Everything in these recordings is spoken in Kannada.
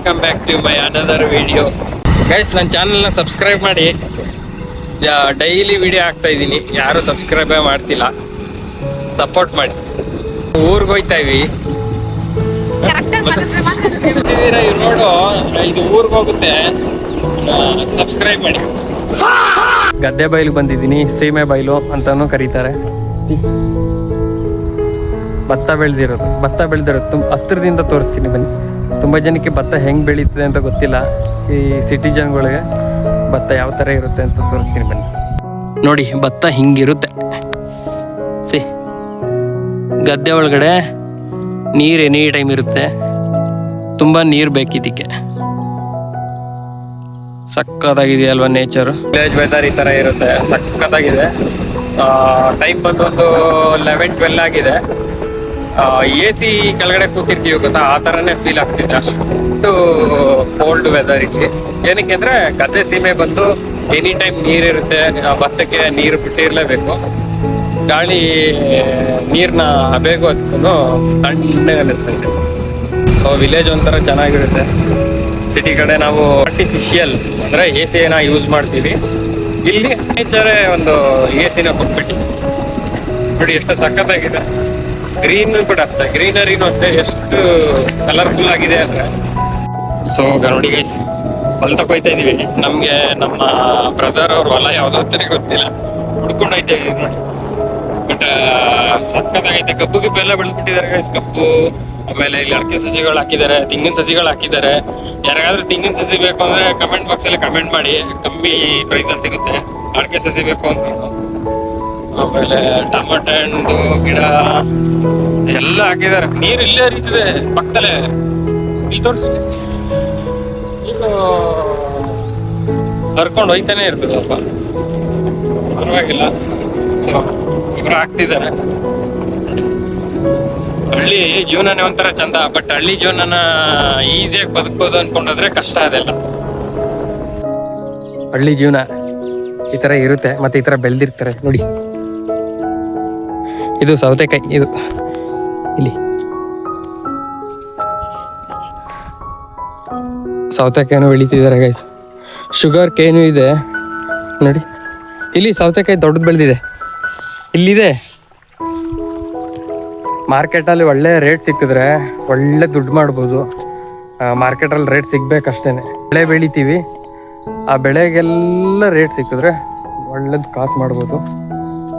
Welcome back to my another video. Guys, ನನ್ನ ಚಾನಲ್ನ ಸಬ್ಸ್ಕ್ರೈಬ್ ಮಾಡಿ. ಡೈಲಿ ವಿಡಿಯೋ ಹಾಕ್ತಾ ಇದ್ದೀನಿ. ಯಾರು ಸಬ್ಸ್ಕ್ರೈಬೇ ಮಾಡ್ತಿಲ್ಲ, ಸಪೋರ್ಟ್ ಮಾಡಿ. ಊರಿಗೆ ಹೋಯ್ತಾ ಇವಿ. ನೋಡು, ಇದು ಊರಿಗೆ ಹೋಗುತ್ತೆ. ಸಬ್ಸ್ಕ್ರೈಬ್ ಮಾಡಿ. ಗದ್ದೆ ಬೈಲಿಗೆ ಬಂದಿದ್ದೀನಿ. ಸೀಮೆ ಬೈಲು ಅಂತಾನು ಕರೀತಾರೆ. ಭತ್ತ ಬೆಳೆದಿರೋದು ತುಂಬ ಹತ್ತಿರದಿಂದ ತೋರಿಸ್ತೀನಿ ಬನ್ನಿ. ತುಂಬ ಜನಕ್ಕೆ ಭತ್ತ ಹೆಂಗೆ ಬೆಳೀತದೆ ಅಂತ ಗೊತ್ತಿಲ್ಲ. ಈ ಸಿಟಿ ಜನಗಳಿಗೆ ಭತ್ತ ಯಾವ ಥರ ಇರುತ್ತೆ ಅಂತ ತೋರಿಸ್ತೀನಿ ಬನ್ನಿ. ನೋಡಿ, ಭತ್ತ ಹಿಂಗಿರುತ್ತೆ. ಗದ್ದೆ ಒಳಗಡೆ ನೀರು ಎನಿ ಟೈಮ್ ಇರುತ್ತೆ. ತುಂಬ ನೀರು ಬೇಕಿದ್ದಕ್ಕೆ. ಸಕ್ಕತ್ತಾಗಿದೆ ಅಲ್ವಾ ನೇಚರು. ವಿಲೇಜ್ ವೆದರ್ ಈ ಥರ ಇರುತ್ತೆ. ಸಕ್ಕತ್ತಾಗಿದೆ. ಟೈಮ್ ಬಂದು ಒಂದು 11-12 ಆಗಿದೆ. AC ಕೆಳಗಡೆ ಕೂತಿರ್ತೀವಿ ಗೊತ್ತಾ, ಆ ಥರನೇ ಫೀಲ್ ಆಗ್ತಿದೆ. ಅಷ್ಟು ಕೋಲ್ಡ್ ವೆದರ್ ಇಲ್ಲಿ. ಏನಕ್ಕೆ ಅಂದರೆ ಗದ್ದೆ ಸೀಮೆ ಬಂದು ಎನಿ ಟೈಮ್ ನೀರಿರುತ್ತೆ. ಭತ್ತಕ್ಕೆ ನೀರು ಬಿಟ್ಟಿರಲೇಬೇಕು. ಗಾಳಿ ನೀರನ್ನ ಬೇಗ ಅದಕ್ಕೂ ತಣ್ಣಗೆ ಅನ್ನಿಸ್ತೈತೆ. ಸೊ ವಿಲೇಜ್ ಒಂಥರ ಚೆನ್ನಾಗಿರುತ್ತೆ. ಸಿಟಿ ಕಡೆ ನಾವು ಆರ್ಟಿಫಿಷಿಯಲ್ ಅಂದರೆ AC ಯೂಸ್ ಮಾಡ್ತೀವಿ. ಇಲ್ಲಿ ನೇಚರೇ ಒಂದು AC ಕೊಟ್ಬಿಟ್ಟು ನೋಡಿ ಎಷ್ಟು ಸಖತ್ತಾಗಿದೆ. ಗ್ರೀನ್ ಕೂಡ ಅಷ್ಟೇ, ಗ್ರೀನರಿನೂ ಅಷ್ಟೇ ಎಷ್ಟು ಕಲರ್ಫುಲ್ ಆಗಿದೆ ಅಂದರೆ. ಸೊ ನೋಡಿ ಗೈಸ್, ಹೊಲ ತಗೋಯ್ತಾ ಇದೀವಿ. ನಮಗೆ ನಮ್ಮ ಬ್ರದರ್ ಅವ್ರ ಹೊಲ ಯಾವುದೋ ಅಂತಾನೆ ಗೊತ್ತಿಲ್ಲ, ಹುಡ್ಕೊಂಡು ಹೋಯ್ತಾ ಇದೀವಿ ನೋಡಿ. ಬಟ್ ಸಕ್ಕತ್ತಾಗೈತೆ. ಕಬ್ಬು ಗಿಬ್ಬು ಎಲ್ಲ ಬೆಳೆದ್ಬಿಟ್ಟಿದ್ದಾರೆ ಗೈಸ್. ಕಬ್ಬು, ಆಮೇಲೆ ಇಲ್ಲಿ ಅಡಿಕೆ ಸಸಿಗಳು ಹಾಕಿದ್ದಾರೆ, ತೆಂಗಿನ ಸಸಿಗಳು ಹಾಕಿದ್ದಾರೆ. ಯಾರಿಗಾದ್ರೂ ತೆಂಗಿನ ಸಸಿ ಬೇಕು ಅಂದರೆ ಕಮೆಂಟ್ ಬಾಕ್ಸಲ್ಲಿ ಕಮೆಂಟ್ ಮಾಡಿ, ಕಮ್ಮಿ ಪ್ರೈಸಲ್ಲಿ ಸಿಗುತ್ತೆ ಅಡಿಕೆ ಸಸಿ ಬೇಕು ಅಂತ. ಆಮೇಲೆ ಟೊಮೆಟೊ ಹಣ್ಣು ಗಿಡ ಎಲ್ಲ ಹಾಕಿದ್ದಾರೆ. ನೀರು ಇಲ್ಲೇ ಹರಿತಿದೆ ಪಕ್ಕದಲ್ಲೇ. ಇಲ್ಲಿ ತೋರಿಸಿ, ನೀರು ಹರ್ಕೊಂಡು ಹೋಯ್ತಾನೆ ಇರ್ತದಪ್ಪ, ಪರವಾಗಿಲ್ಲ. ಸೊ ಇಬ್ರು ಹಾಕ್ತಿದ್ದಾರೆ. ಹಳ್ಳಿ ಜೀವನನೇ ಒಂಥರ ಚಂದ. ಬಟ್ ಹಳ್ಳಿ ಜೀವನನ ಈಸಿಯಾಗಿ ಬದುಕೋದು ಅನ್ಕೊಂಡೋದ್ರೆ ಕಷ್ಟ. ಅದೆಲ್ಲ ಹಳ್ಳಿ ಜೀವನ ಈ ಥರ ಇರುತ್ತೆ. ಮತ್ತೆ ಈ ಥರ ಬೆಳೆದಿರ್ತಾರೆ ನೋಡಿ. ಇದು ಸೌತೆಕಾಯಿ. ಇದು ಇಲ್ಲಿ ಸೌತೆಕಾಯಿನೂ ಬೆಳೀತಿದ್ದಾರೆ ಗೈಸ್. ಶುಗರ್ ಕೇನು ಇದೆ ನೋಡಿ. ಇಲ್ಲಿ ಸೌತೆಕಾಯಿ ದೊಡ್ಡದು ಬೆಳೆದಿದೆ. ಇಲ್ಲಿದೆ. ಮಾರ್ಕೆಟಲ್ಲಿ ಒಳ್ಳೆ ರೇಟ್ ಸಿಕ್ಕಿದ್ರೆ ಒಳ್ಳೆ ದುಡ್ಡು ಮಾಡ್ಬೋದು. ಮಾರ್ಕೆಟಲ್ಲಿ ರೇಟ್ ಸಿಗ್ಬೇಕಷ್ಟೇ. ಬೆಳೆ ಬೆಳಿತೀವಿ, ಆ ಬೆಳೆಗೆಲ್ಲ ರೇಟ್ ಸಿಕ್ಕಿದ್ರೆ ಒಳ್ಳೇದು ಕಾಸು ಮಾಡ್ಬೋದು.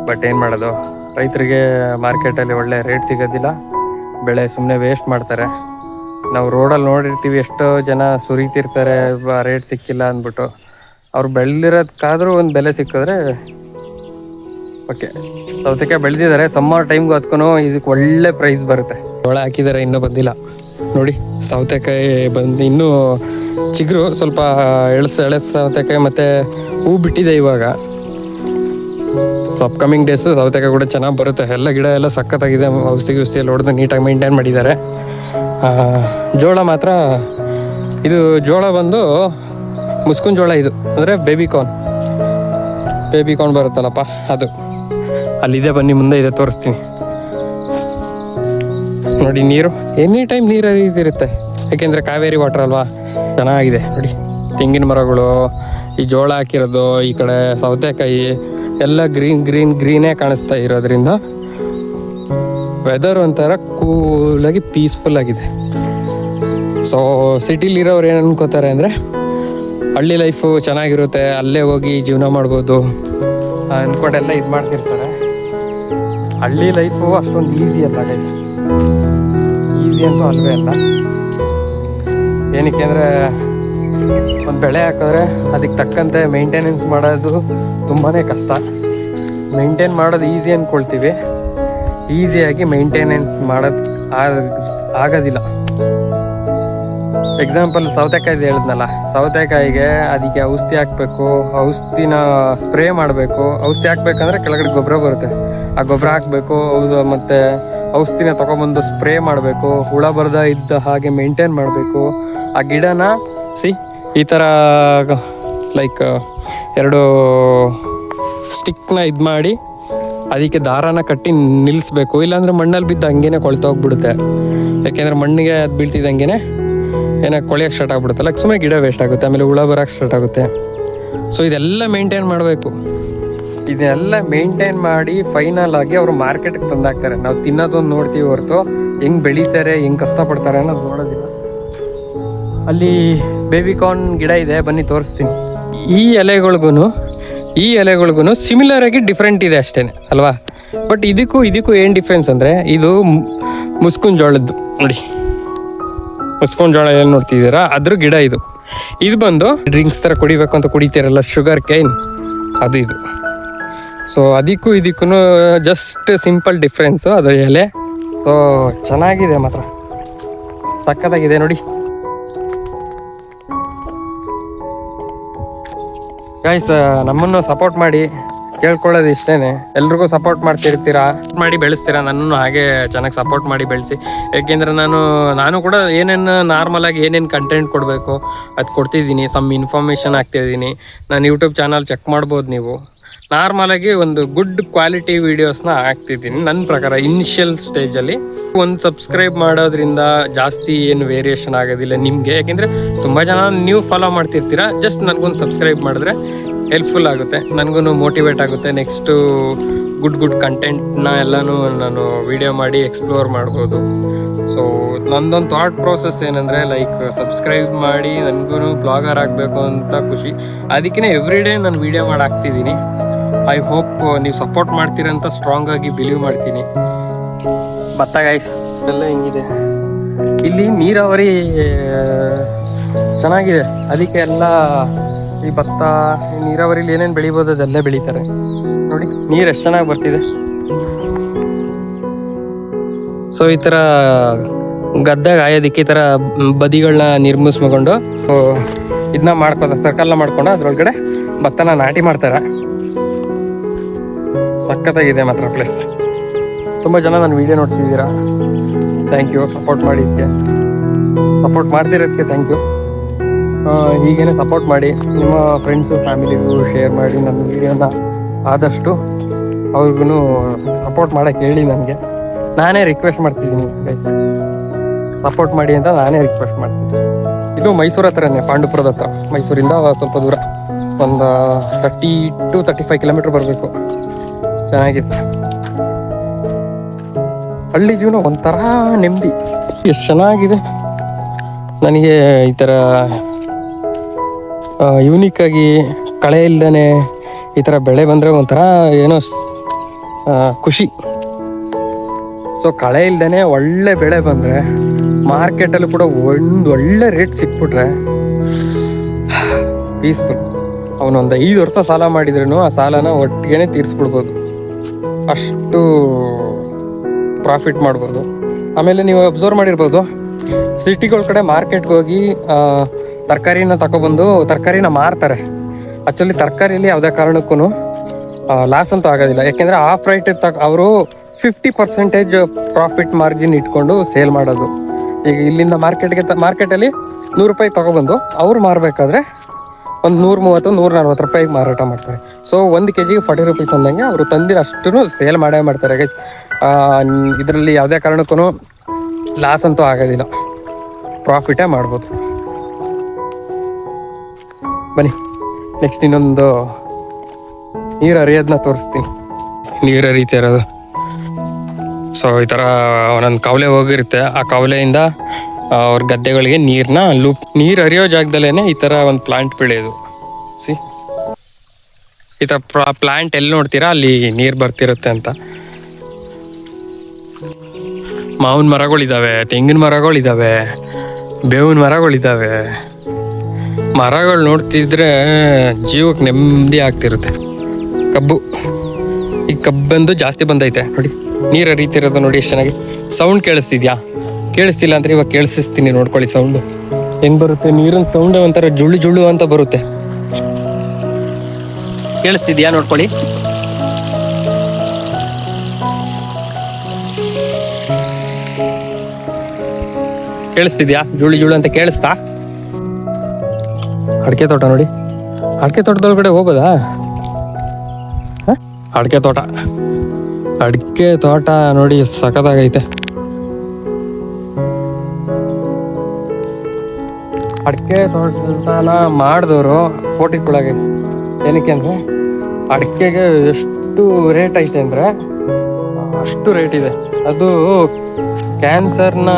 ಬಟ್ ಏನು ಮಾಡೋದು, ರೈತರಿಗೆ ಮಾರ್ಕೆಟಲ್ಲಿ ಒಳ್ಳೆ ರೇಟ್ ಸಿಗೋದಿಲ್ಲ. ಬೆಳೆ ಸುಮ್ಮನೆ ವೇಸ್ಟ್ ಮಾಡ್ತಾರೆ. ನಾವು ರೋಡಲ್ಲಿ ನೋಡಿರ್ತೀವಿ, ಎಷ್ಟೋ ಜನ ಸುರಿತಿರ್ತಾರೆ ರೇಟ್ ಸಿಕ್ಕಿಲ್ಲ ಅಂದ್ಬಿಟ್ಟು. ಅವ್ರು ಬೆಳೆದಿರೋದಕ್ಕಾದರೂ ಒಂದು ಬೆಲೆ ಸಿಕ್ಕಿದ್ರೆ ಓಕೆ. ಸೌತೆಕಾಯಿ ಬೆಳೆದಿದ್ದಾರೆ. ಸಮ್ಮರ್ ಟೈಮ್ಗೂ ಅದಕ್ಕೂ ಇದಕ್ಕೆ ಒಳ್ಳೆ ಪ್ರೈಸ್ ಬರುತ್ತೆ. ಜೋಳ ಹಾಕಿದ್ದಾರೆ, ಇನ್ನೂ ಬಂದಿಲ್ಲ ನೋಡಿ. ಸೌತೆಕಾಯಿ ಬಂದು ಇನ್ನೂ ಚಿಗುರು ಸ್ವಲ್ಪ ಎಳೆ ಸೌತೆಕಾಯಿ ಮತ್ತು ಹೂ ಬಿಟ್ಟಿದೆ ಇವಾಗ. ಸೊ ಅಪ್ಕಮಿಂಗ್ ಡೇಸು ಸೌತೆಕಾಯಿ ಕೂಡ ಚೆನ್ನಾಗಿ ಬರುತ್ತೆ. ಎಲ್ಲ ಗಿಡ ಎಲ್ಲ ಸಖತ್ತಾಗಿದೆ. ಔಷಧಿ ಎಲ್ಲ ಹೊಡೆದು ನೀಟಾಗಿ ಮೇಂಟೈನ್ ಮಾಡಿದ್ದಾರೆ. ಜೋಳ ಮಾತ್ರ, ಇದು ಜೋಳ ಬಂದು ಮುಸ್ಕಿನ ಜೋಳ. ಇದು ಅಂದರೆ ಬೇಬಿ ಕಾರ್ನ್ ಬರುತ್ತಲ್ಲಪ್ಪ, ಅದು ಅಲ್ಲಿದೆ. ಬನ್ನಿ ಮುಂದೆ ಇದೆ, ತೋರಿಸ್ತೀನಿ ನೋಡಿ. ನೀರು ಎನಿ ಟೈಮ್ ನೀರು ಹರಿತಿರುತ್ತೆ. ಯಾಕೆಂದರೆ ಕಾವೇರಿ ವಾಟರ್ ಅಲ್ವಾ. ಚೆನ್ನಾಗಿದೆ ನೋಡಿ. ತೆಂಗಿನ ಮರಗಳು, ಈ ಜೋಳ ಹಾಕಿರೋದು, ಈ ಕಡೆ ಸೌತೆಕಾಯಿ ಎಲ್ಲ ಗ್ರೀನೇ ಕಾಣಿಸ್ತಾ ಇರೋದ್ರಿಂದ ವೆದರ್ ಒಂಥರ ಕೂಲಾಗಿ ಪೀಸ್ಫುಲ್ ಆಗಿದೆ. ಸೊ ಸಿಟಿಲಿರೋರು ಏನು ಅನ್ಕೋತಾರೆ ಅಂದರೆ ಹಳ್ಳಿ ಲೈಫು ಚೆನ್ನಾಗಿರುತ್ತೆ, ಅಲ್ಲೇ ಹೋಗಿ ಜೀವನ ಮಾಡ್ಬೋದು ಅಂದ್ಕೊಂಡೆಲ್ಲ ಇದು ಮಾಡ್ತಿರ್ತಾರೆ. ಹಳ್ಳಿ ಲೈಫು ಅಷ್ಟೊಂದು ಈಸಿ ಅಲ್ಲ ಗೈಸ್. ಈಸಿ ಅಂತೂ ಅಲ್ವೇ ಅಲ್ಲ. ಏನಕ್ಕೆ ಅಂದರೆ ಒಂದು ಬೆಳೆ ಹಾಕಿದ್ರೆ ಅದಕ್ಕೆ ತಕ್ಕಂತೆ ಮೇಂಟೆನೆನ್ಸ್ ಮಾಡೋದು ತುಂಬಾ ಕಷ್ಟ. ಮೇಂಟೈನ್ ಮಾಡೋದು ಈಸಿ ಅಂದ್ಕೊಳ್ತೀವಿ, ಈಸಿಯಾಗಿ ಮೇಂಟೆನೆನ್ಸ್ ಮಾಡೋದು ಆಗೋದಿಲ್ಲ. ಎಕ್ಸಾಂಪಲ್ ಸೌತೆಕಾಯಿದು ಹೇಳಿದ್ನಲ್ಲ, ಸೌತೆಕಾಯಿಗೆ ಅದಕ್ಕೆ ಔಷಧಿ ಹಾಕಬೇಕು, ಔಷಧಿನ ಸ್ಪ್ರೇ ಮಾಡಬೇಕು. ಔಷಧಿ ಹಾಕ್ಬೇಕಂದ್ರೆ ಕೆಳಗಡೆ ಗೊಬ್ಬರ ಬರುತ್ತೆ, ಆ ಗೊಬ್ಬರ ಹಾಕಬೇಕು. ಮತ್ತು ಔಷಧಿನ ತೊಗೊಬಂದು ಸ್ಪ್ರೇ ಮಾಡಬೇಕು. ಹುಳ ಬರದ ಇದ್ದ ಹಾಗೆ ಮೇಂಟೈನ್ ಮಾಡಬೇಕು. ಆ ಗಿಡನ ಈ ಥರ ಲೈಕ್ 2 ಸ್ಟಿಕ್ನ ಇದು ಮಾಡಿ ಅದಕ್ಕೆ ದಾರಾನ ಕಟ್ಟಿ ನಿಲ್ಲಿಸ್ಬೇಕು. ಇಲ್ಲಾಂದರೆ ಮಣ್ಣಲ್ಲಿ ಬಿದ್ದು ಹಂಗೇನೆ ಕೊಳ್ತೋಗ್ಬಿಡುತ್ತೆ. ಯಾಕೆಂದರೆ ಮಣ್ಣಿಗೆ ಅದು ಬೀಳ್ತಿದ್ದಂಗೆ ಏನಾಗ ಕೊಳೆಯೋಕ್ಕೆ ಸ್ಟಾರ್ಟ್ ಆಗ್ಬಿಡುತ್ತಲ್ಲ, ಸುಮ್ಮನೆ ಗಿಡ ವೇಸ್ಟ್ ಆಗುತ್ತೆ, ಆಮೇಲೆ ಹುಳ ಬರೋಕ್ಕೆ ಸ್ಟಾರ್ಟ್ ಆಗುತ್ತೆ. ಸೊ ಇದೆಲ್ಲ ಮೇಂಟೈನ್ ಮಾಡಬೇಕು. ಇದೆಲ್ಲ ಮೇಂಟೈನ್ ಮಾಡಿ ಫೈನಲ್ ಆಗಿ ಅವರು ಮಾರ್ಕೆಟ್ಗೆ ತಂದಾಕ್ತಾರೆ. ನಾವು ತಿನ್ನೋದೊಂದು ನೋಡ್ತೀವಿ ಹೊರತು ಹೆಂಗೆ ಬೆಳೀತಾರೆ, ಹೆಂಗೆ ಕಷ್ಟಪಡ್ತಾರೆ ಅನ್ನೋದು ನೋಡೋದಿಲ್ಲ. ಅಲ್ಲಿ ಬೇಬಿಕಾರ್ನ್ ಗಿಡ ಇದೆ, ಬನ್ನಿ ತೋರಿಸ್ತೀನಿ. ಈ ಎಲೆಗಳಿಗೂ ಸಿಮಿಲರ್ ಆಗಿ ಡಿಫ್ರೆಂಟ್ ಇದೆ ಅಷ್ಟೇ ಅಲ್ವಾ. ಬಟ್ ಇದಕ್ಕೂ ಏನು ಡಿಫ್ರೆನ್ಸ್ ಅಂದರೆ, ಇದು ಮುಸ್ಕಿನ ಜೋಳದ್ದು ನೋಡಿ, ಮುಸ್ಕಿನ ಜೋಳ ಏನು ನೋಡ್ತಿದ್ದೀರಾ ಅದ್ರ ಗಿಡ ಇದು. ಇದು ಬಂದು ಡ್ರಿಂಕ್ಸ್ ಥರ ಕುಡಿಬೇಕು ಅಂತ ಕುಡಿತೀರಲ್ಲ, ಶುಗರ್ ಕೈನ್, ಅದು ಇದು. ಸೊ ಅದಕ್ಕೂ ಜಸ್ಟ್ ಸಿಂಪಲ್ ಡಿಫ್ರೆನ್ಸು, ಅದು ಎಲೆ. ಸೊ ಚೆನ್ನಾಗಿದೆ, ಮಾತ್ರ ಸಕ್ಕತ್ತಾಗಿದೆ ನೋಡಿ ಗೈಸ್. ನಮ್ಮನ್ನು ಸಪೋರ್ಟ್ ಮಾಡಿ, ಕೇಳ್ಕೊಳ್ಳೋದು ಇಷ್ಟೇ. ಎಲ್ರಿಗೂ ಸಪೋರ್ಟ್ ಮಾಡ್ತಿರ್ತೀರಾ, ಮಾಡಿ ಬೆಳೆಸ್ತೀರಾ, ನನ್ನನ್ನು ಹಾಗೆ ಚೆನ್ನಾಗಿ ಸಪೋರ್ಟ್ ಮಾಡಿ ಬೆಳೆಸಿ. ಯಾಕೆಂದರೆ ನಾನು ಕೂಡ ನಾರ್ಮಲ್ ಆಗಿ ಏನೇನು ಕಂಟೆಂಟ್ ಕೊಡಬೇಕು ಅದು ಕೊಡ್ತಿದ್ದೀನಿ. ಸಮ್ ಇನ್ಫಾರ್ಮೇಷನ್ ಹಾಕ್ತಿದ್ದೀನಿ. ನಾನು ಯೂಟ್ಯೂಬ್ ಚಾನಲ್ ಚೆಕ್ ಮಾಡ್ಬೋದು ನೀವು. ನಾರ್ಮಲಾಗಿ ಒಂದು ಗುಡ್ ಕ್ವಾಲಿಟಿ ವೀಡಿಯೋಸ್ನ ಹಾಕ್ತಿದ್ದೀನಿ ನನ್ನ ಪ್ರಕಾರ. ಇನಿಷಿಯಲ್ ಸ್ಟೇಜಲ್ಲಿ ಒಂದು ಸಬ್ಸ್ಕ್ರೈಬ್ ಮಾಡೋದ್ರಿಂದ ಜಾಸ್ತಿ ಏನು ವೇರಿಯೇಷನ್ ಆಗೋದಿಲ್ಲ ನಿಮಗೆ, ಯಾಕೆಂದರೆ ತುಂಬ ಜನ ನೀವು ಫಾಲೋ ಮಾಡ್ತಿರ್ತೀರಾ. ಜಸ್ಟ್ ನನಗೊಂದು ಸಬ್ಸ್ಕ್ರೈಬ್ ಮಾಡಿದ್ರೆ ಹೆಲ್ಪ್ಫುಲ್ ಆಗುತ್ತೆ, ನನಗೂ ಮೋಟಿವೇಟ್ ಆಗುತ್ತೆ. ನೆಕ್ಸ್ಟು ಗುಡ್ ಕಂಟೆಂಟ್ನ ಎಲ್ಲನೂ ನಾನು ವಿಡಿಯೋ ಮಾಡಿ ಎಕ್ಸ್ಪ್ಲೋರ್ ಮಾಡ್ಬೋದು. ಸೊ ನಂದೊಂದು ಥಾಟ್ ಪ್ರೋಸೆಸ್ ಏನಂದರೆ, ಲೈಕ್ ಸಬ್ಸ್ಕ್ರೈಬ್ ಮಾಡಿ ನನಗೂ ಬ್ಲಾಗರ್ ಆಗಬೇಕು ಅಂತ ಖುಷಿ. ಅದಕ್ಕೇ ಎವ್ರಿ ಡೇ ನಾನು ವೀಡಿಯೋ ಮಾಡಿ ಹಾಕ್ತಿದ್ದೀನಿ. ಐ ಹೋಪ್ ನೀವು ಸಪೋರ್ಟ್ ಮಾಡ್ತೀರಂತ ಸ್ಟ್ರಾಂಗ್ ಆಗಿ ಬಿಲೀವ್ ಮಾಡ್ತೀನಿ. ಭತ್ತ ಗೈಸ್ ಎಲ್ಲ ಹಿಂಗಿದೆ. ಇಲ್ಲಿ ನೀರಾವರಿ ಚೆನ್ನಾಗಿದೆ, ಅದಕ್ಕೆ ಎಲ್ಲ ಈ ಭತ್ತ ನೀರಾವರಿಲಿ ಏನೇನು ಬೆಳಿಬೋದು ಅದೆಲ್ಲ ಬೆಳೀತಾರೆ ನೋಡಿ. ನೀರು ಎಷ್ಟು ಚೆನ್ನಾಗಿ ಬರ್ತಿದೆ. ಸೊ ಈ ಥರ ಗದ್ದೆಗೆ ಆಯೋದಕ್ಕೆ ಈ ಥರ ಬದಿಗಳನ್ನ ನಿರ್ಮಿಸ್ಕೊಂಡು ಇದನ್ನ ಮಾಡ್ಕೊಂಡು ಸರ್ಕಲ್ನ ಮಾಡ್ಕೊಂಡು ಅದ್ರೊಳಗಡೆ ಭತ್ತನ ನಾಟಿ ಮಾಡ್ತಾರೆ. ಸಕ್ಕತ್ತಾಗಿದೆ ಮಾತ್ರ ಪ್ಲೇಸ್. ತುಂಬ ಜನ ನನ್ನ ವೀಡಿಯೋ ನೋಡ್ತಿದ್ದೀರಾ, ಥ್ಯಾಂಕ್ ಯು. ಸಪೋರ್ಟ್ ಮಾಡಿದ್ದಕ್ಕೆ, ಸಪೋರ್ಟ್ ಮಾಡ್ತಿರೋದಕ್ಕೆ ಥ್ಯಾಂಕ್ ಯು. ಹೀಗೇನೆ ಸಪೋರ್ಟ್ ಮಾಡಿ, ನಿಮ್ಮ ಫ್ರೆಂಡ್ಸು ಫ್ಯಾಮಿಲಿಗೂ ಶೇರ್ ಮಾಡಿ ನನ್ನ ವೀಡಿಯೋನ. ಆದಷ್ಟು ಅವ್ರಿಗೂ ಸಪೋರ್ಟ್ ಮಾಡೋಕ್ಕೆ ಹೇಳಿ. ನನಗೆ ನಾನೇ ರಿಕ್ವೆಸ್ಟ್ ಮಾಡ್ತಿದ್ದೀನಿ, ಸಪೋರ್ಟ್ ಮಾಡಿ ಅಂತ ನಾನೇ ರಿಕ್ವೆಸ್ಟ್ ಮಾಡ್ತೀನಿ. ಇದು ಮೈಸೂರು ಹತ್ರನೇ, ಪಾಂಡುಪುರದ ಹತ್ರ. ಮೈಸೂರಿಂದ ಸ್ವಲ್ಪ ದೂರ, ಒಂದು 30 to 35 ಕಿಲೋಮೀಟ್ರ್ ಬರಬೇಕು. ಚೆನ್ನಾಗಿತ್ತು. ಹಳ್ಳಿ ಜೀವನ ಒಂಥರ ನೆಮ್ಮದಿ, ಎಷ್ಟು ಚೆನ್ನಾಗಿದೆ. ನನಗೆ ಈ ಥರ ಯೂನಿಕ್ಕಾಗಿ ಕಳೆ ಇಲ್ದೇ ಈ ಥರ ಬೆಳೆ ಬಂದರೆ ಒಂಥರ ಏನೋ ಖುಷಿ. ಸೊ ಕಳೆ ಇಲ್ದೇ ಒಳ್ಳೆ ಬೆಳೆ ಬಂದರೆ ಮಾರ್ಕೆಟಲ್ಲೂ ಕೂಡ ಒಂದು ಒಳ್ಳೆ ರೇಟ್ ಸಿಕ್ಬಿಟ್ರೆ ಪೀಸ್ಫುಲ್. ಅವನೊಂದು 5 ವರ್ಷ ಸಾಲ ಮಾಡಿದ್ರೂ ಆ ಸಾಲನ ಒಟ್ಟಿಗೆ ತೀರಿಸ್ಬಿಡ್ಬೋದು, ಅಷ್ಟು ಪ್ರಾಫಿಟ್ ಮಾಡ್ಬೋದು. ಆಮೇಲೆ ನೀವು ಅಬ್ಸರ್ವ್ ಮಾಡಿರ್ಬೋದು, ಸಿಟಿಗಳ ಕಡೆ ಮಾರ್ಕೆಟ್ಗೆ ಹೋಗಿ ತರಕಾರಿನ ತಗೊಬಂದು ತರಕಾರಿನ ಮಾರ್ತಾರೆ. ಆ್ಯಕ್ಚುಲಿ ತರಕಾರಿಯಲ್ಲಿ ಯಾವುದೇ ಕಾರಣಕ್ಕೂ ಲಾಸ್ ಅಂತೂ ಆಗೋದಿಲ್ಲ. ಯಾಕೆಂದರೆ ಆಫ್ ರೈಟ್ ಅವರು 50% ಪ್ರಾಫಿಟ್ ಮಾರ್ಜಿನ್ ಇಟ್ಕೊಂಡು ಸೇಲ್ ಮಾಡೋದು. ಈಗ ಇಲ್ಲಿಂದ ಮಾರ್ಕೆಟಲ್ಲಿ 100 ರೂಪಾಯಿ ತೊಗೊಬಂದು ಅವ್ರು ಮಾರಬೇಕಾದ್ರೆ ಒಂದು 130-140 ರೂಪಾಯಿಗೆ ಮಾರಾಟ ಮಾಡ್ತಾರೆ. ಸೊ 1 kg 40 ರೂಪೀಸ್ ಅಂದಂಗೆ ಅವರು ತಂದಿರೋ ಅಷ್ಟು ಸೇಲ್ ಮಾಡೇ ಮಾಡ್ತಾರೆ ಗೈಸ್. ಇದರಲ್ಲಿ ಯಾವುದೇ ಕಾರಣಕ್ಕೂ ಲಾಸ್ ಅಂತೂ ಆಗೋದಿಲ್ಲ, ಪ್ರಾಫಿಟೇ ಮಾಡ್ಬೋದು. ಬನ್ನಿ ನೆಕ್ಸ್ಟ್ ಇನ್ನೊಂದು ನೀರು ಹರಿಯೋದನ್ನ ತೋರಿಸ್ತೀನಿ. ನೀರು ಹರಿತಾ ಇರೋದು. ಸೊ ಈ ಥರ ಒಂದೊಂದು ಕವಲೆ ಹೋಗಿರುತ್ತೆ, ಆ ಕವಲೆಯಿಂದ ಅವ್ರ ಗದ್ದೆಗಳಿಗೆ ನೀರು ಹರಿಯೋ ಜಾಗದಲ್ಲೇ ಈ ಥರ ಒಂದು ಪ್ಲಾಂಟ್ ಬೆಳೆಯೋದು. ಈ ಥರ ಪ್ಲಾಂಟ್ ಎಲ್ಲಿ ನೋಡ್ತೀರಾ ಅಲ್ಲಿ ನೀರು ಬರ್ತಿರುತ್ತೆ ಅಂತ. ಮಾವಿನ ಮರಗಳಿದ್ದಾವೆ, ತೆಂಗಿನ ಮರಗಳಿದ್ದಾವೆ, ಬೇವಿನ ಮರಗಳಿದ್ದಾವೆ. ಮರಗಳು ನೋಡ್ತಿದ್ರೆ ಜೀವಕ್ಕೆ ನೆಮ್ಮದಿ ಆಗ್ತಿರುತ್ತೆ. ಈ ಕಬ್ಬಂದು ಜಾಸ್ತಿ ಬಂದೈತೆ ನೋಡಿ, ನೀರು ಹರಿತಿರೋದು ನೋಡಿ ಎಷ್ಟು ಚೆನ್ನಾಗಿ. ಸೌಂಡ್ ಕೇಳಿಸ್ತಿದ್ಯಾ? ಕೇಳಿಸ್ತಿಲ್ಲ ಅಂದರೆ ಇವಾಗ ಕೇಳಿಸ್ತೀನಿ ನೋಡ್ಕೊಳ್ಳಿ. ಸೌಂಡು ಹೆಂಗೆ ಬರುತ್ತೆ, ನೀರಿನ ಸೌಂಡ್ ಒಂಥರ ಜುಳ್ಳು ಜುಳ್ಳು ಅಂತ ಬರುತ್ತೆ. ಕೇಳಿಸ್ತಿದ್ಯಾ ನೋಡ್ಕೊಳ್ಳಿ. ಕೇಳಿಸ್ತಿದ್ಯಾ? ಜುಳ್ಳು ಜುಳ್ಳು ಅಂತ ಕೇಳಿಸ್ತಾ? ಅಡಿಕೆ ತೋಟ ನೋಡಿ, ಅಡಿಕೆ ತೋಟದೊಳಗಡೆ ಹೋಗೋದಾ? ಅಡಿಕೆ ತೋಟ ನೋಡಿ ಸಖತ್ತಾಗೈತೆ. ಅಡಿಕೆ ತೋಟನ ಮಾಡಿದವರು ಕೋಟಿಗಳಾಗ. ಏನಕ್ಕೆ ಅಂದರೆ ಅಡಿಕೆಗೆ ಎಷ್ಟು ರೇಟ್ ಐತೆ ಅಂದರೆ ಅಷ್ಟು ರೇಟ್ ಇದೆ. ಅದು ಕ್ಯಾನ್ಸರ್ನ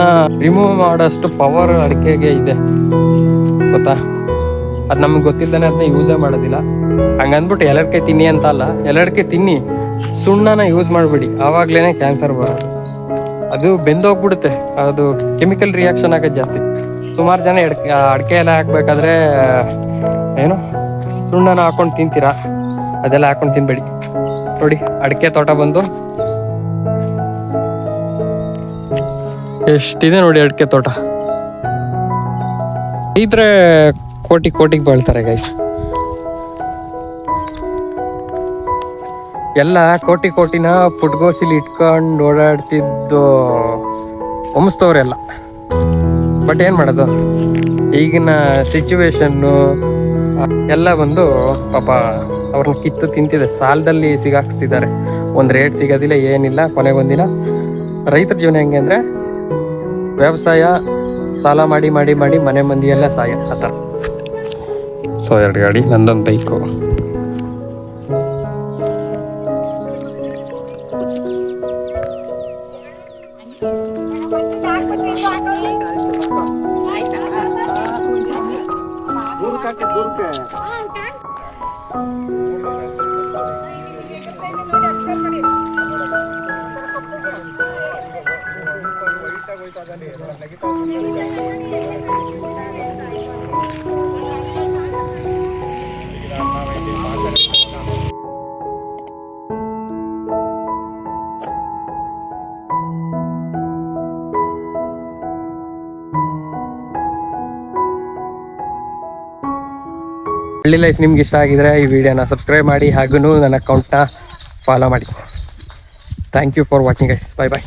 ರಿಮೂವ್ ಮಾಡೋಷ್ಟು ಪವರ್ ಅಡಿಕೆಗೆ ಇದೆ, ಗೊತ್ತಾ? ಅದು ನಮ್ಗೆ ಗೊತ್ತಿಲ್ಲದೇ ಅದನ್ನ ಯೂಸೇ ಮಾಡೋದಿಲ್ಲ. ಹಂಗಂದ್ಬಿಟ್ಟು ಎಲಡಿಕೆ ತಿನ್ನಿ ಅಂತ ಅಲ್ಲ, ಎಲಡಿಕೆ ತಿನ್ನಿ, ಸುಣ್ಣನ ಯೂಸ್ ಮಾಡಬೇಡಿ, ಆವಾಗಲೇ ಕ್ಯಾನ್ಸರ್ ಬರೋದು. ಅದು ಬೆಂದೋಗ್ಬಿಡುತ್ತೆ, ಅದು ಕೆಮಿಕಲ್ ರಿಯಾಕ್ಷನ್ ಆಗೋದು ಜಾಸ್ತಿ. ಸುಮಾರು ಜನ ಅಡಿಕೆ ಎಲ್ಲ ಹಾಕ್ಬೇಕಾದ್ರೆ ಏನು ಸುಣ್ಣನ ಹಾಕೊಂಡು ತಿಂತೀರಾ, ಅದೆಲ್ಲ ಹಾಕೊಂಡು ತಿನ್ಬೇಡಿ. ನೋಡಿ ಅಡಿಕೆ ತೋಟ ಬಂದು ಎಷ್ಟಿದೆ ನೋಡಿ ಅಡಿಕೆ ತೋಟ. ಇದ್ರೆ ಕೋಟಿಗೆ ಬಾಳ್ತಾರೆ ಗೈಸ್. ಎಲ್ಲ ಕೋಟಿನ ಪುಟ್ಗೋಸಿಲಿ ಇಟ್ಕೊಂಡು ಓಡಾಡ್ತಿದ್ದು ಹೊಮ್ಸ್ತವ್ರೆಲ್ಲ. ಬಟ್ ಏನು ಮಾಡೋದು, ಈಗಿನ ಸಿಚುವೇಶನ್ನು ಎಲ್ಲ ಬಂದು ಪಾಪ ಅವ್ರನ್ನ ಕಿತ್ತು ತಿಂತಿದೆ, ಸಾಲದಲ್ಲಿ ಸಿಗಾಕ್ಸ್ತಿದ್ದಾರೆ. ಒಂದು ರೇಟ್ ಸಿಗೋದಿಲ್ಲ, ಏನಿಲ್ಲ. ಕೊನೆಗೊಂದಿನ ರೈತರ ಜೀವನ ಹೆಂಗೆ ಅಂದರೆ ವ್ಯವಸಾಯ ಸಾಲ ಮಾಡಿ ಮನೆ ಮಂದಿಯೆಲ್ಲ ಸಾಯ ಆ ಥರ. ಸೊ 2 ಗಾಡಿ, ನಂದೊಂದು ಬೈಕು. ಹಳ್ಳಿ ಲೈಫ್ ನಿಮ್ಗೆ ಇಷ್ಟ ಆಗಿದ್ರೆ ಈ ವಿಡಿಯೋನ ಸಬ್ಸ್ಕ್ರೈಬ್ ಮಾಡಿ, ಹಾಗೂ ನನ್ನ ಅಕೌಂಟ್ನ ಫಾಲೋ ಮಾಡಿ. Thank you for watching guys. Bye.